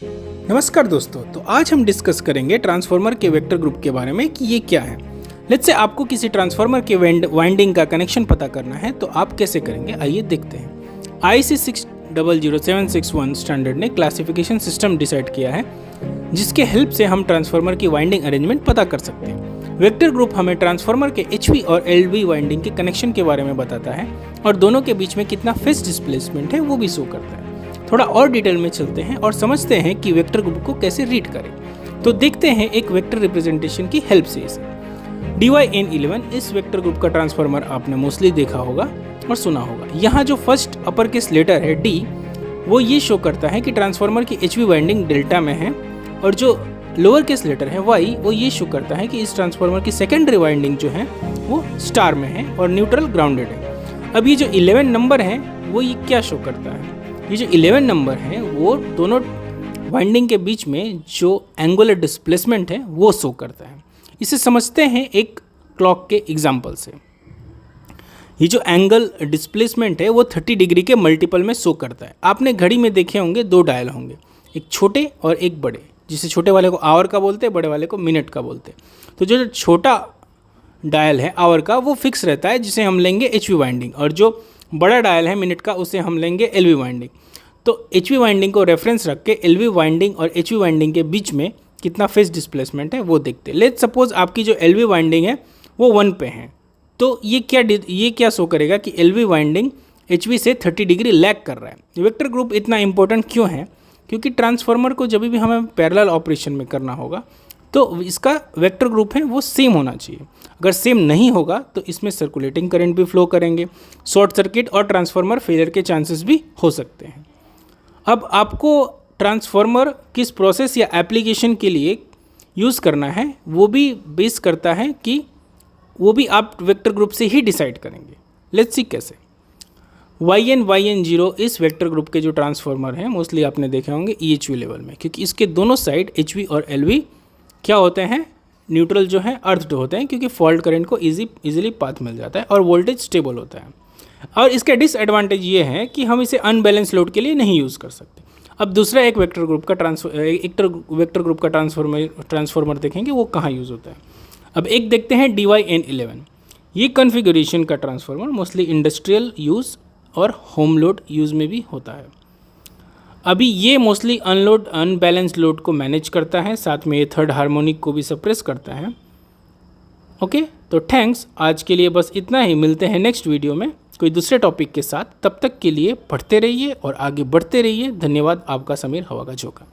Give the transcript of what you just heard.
नमस्कार दोस्तों, तो आज हम डिस्कस करेंगे ट्रांसफार्मर के वेक्टर ग्रुप के बारे में कि ये क्या है। लेट्स से आपको किसी ट्रांसफार्मर के वाइंडिंग का कनेक्शन पता करना है, तो आप कैसे करेंगे आइए देखते हैं। IEC 600761 स्टैंडर्ड ने क्लासिफिकेशन सिस्टम डिसाइड किया है, जिसके हेल्प से हम ट्रांसफार्मर की वाइंडिंग अरेंजमेंट पता कर सकते हैं। वेक्टर ग्रुप हमें ट्रांसफार्मर के HV और LV वाइंडिंग के कनेक्शन के बारे में बताता है और दोनों के बीच में कितना फेज डिस्प्लेसमेंट है वो भी शो करता है। थोड़ा और डिटेल में चलते हैं और समझते हैं कि वेक्टर ग्रुप को कैसे रीड करें। तो देखते हैं एक वेक्टर रिप्रेजेंटेशन की हेल्प से इसे। DYN11 इस वेक्टर ग्रुप का ट्रांसफार्मर आपने मोस्टली देखा होगा और सुना होगा। यहाँ जो फर्स्ट अपर केस लेटर है D, वो ये शो करता है कि ट्रांसफार्मर की HV वाइंडिंग डेल्टा में है, और जो लोअर केस लेटर है Y, वो ये शो करता है कि इस ट्रांसफार्मर की सेकेंडरी वाइंडिंग जो है वो स्टार में है और न्यूट्रल ग्राउंडेड है। अब ये जो 11 नंबर है वो ये क्या शो करता है? ये जो 11 नंबर है वो दोनों वाइंडिंग के बीच में जो एंगुलर डिस्प्लेसमेंट है वो शो करता है। इसे समझते हैं एक क्लॉक के एग्जांपल से। ये जो एंगल डिस्प्लेसमेंट है वो 30 डिग्री के मल्टीपल में शो करता है। आपने घड़ी में देखे होंगे दो डायल होंगे, एक छोटे और एक बड़े, जिसे छोटे वाले को आवर का बोलते हैं, बड़े वाले को मिनट का बोलते हैं। तो जो छोटा डायल है आवर का वो फिक्स रहता है, जिसे हम लेंगे HV वाइंडिंग, और जो बड़ा डायल है मिनट का उसे हम लेंगे LV वाइंडिंग। तो HV वाइंडिंग को रेफरेंस रख के LV वाइंडिंग और HV वाइंडिंग के बीच में कितना फेज डिस्प्लेसमेंट है वो देखते हैं। लेट्स सपोज आपकी जो LV वाइंडिंग है वो 1 पे है, तो ये क्या शो करेगा कि LV वाइंडिंग HV से 30 डिग्री लैग कर रहा है। वेक्टर ग्रुप इतना इंपॉर्टेंट क्यों है? क्योंकि ट्रांसफार्मर को जब भी हमें पैरेलल ऑपरेशन में करना होगा तो इसका वेक्टर ग्रुप है वो सेम होना चाहिए। अगर सेम नहीं होगा तो इसमें सर्कुलेटिंग करंट भी फ्लो करेंगे, शॉर्ट सर्किट और ट्रांसफार्मर फेलियर के चांसेस भी हो सकते हैं। अब आपको ट्रांसफार्मर किस प्रोसेस या एप्लीकेशन के लिए यूज़ करना है वो भी बेस करता है कि वो भी आप वेक्टर ग्रुप से ही डिसाइड करेंगे। लेट्स सी कैसे। YN0 इस वेक्टर ग्रुप के जो ट्रांसफार्मर हैं मोस्टली आपने देखे होंगे EHV लेवल में, क्योंकि इसके दोनों साइड HV और LV क्या होते हैं, न्यूट्रल जो है अर्थड होते हैं, क्योंकि फॉल्ट करंट को इजीली पाथ मिल जाता है और वोल्टेज स्टेबल होता है। और इसका डिसएडवांटेज ये है कि हम इसे अनबैलेंस लोड के लिए नहीं यूज़ कर सकते। अब दूसरा एक वेक्टर ग्रुप का ट्रांसफार्मर देखेंगे वो कहाँ यूज़ होता है। अब एक देखते हैं DYN11। ये कॉन्फ़िगरेशन का ट्रांसफार्मर मोस्टली इंडस्ट्रियल यूज़ और होम लोड यूज़ में भी होता है। अभी ये मोस्टली अनबैलेंस लोड को मैनेज करता है, साथ में ये थर्ड हार्मोनिक को भी सप्रेस करता है। ओके, तो थैंक्स, आज के लिए बस इतना ही। मिलते हैं नेक्स्ट वीडियो में कोई दूसरे टॉपिक के साथ। तब तक के लिए पढ़ते रहिए और आगे बढ़ते रहिए। धन्यवाद। आपका समीर हवा का झोंका।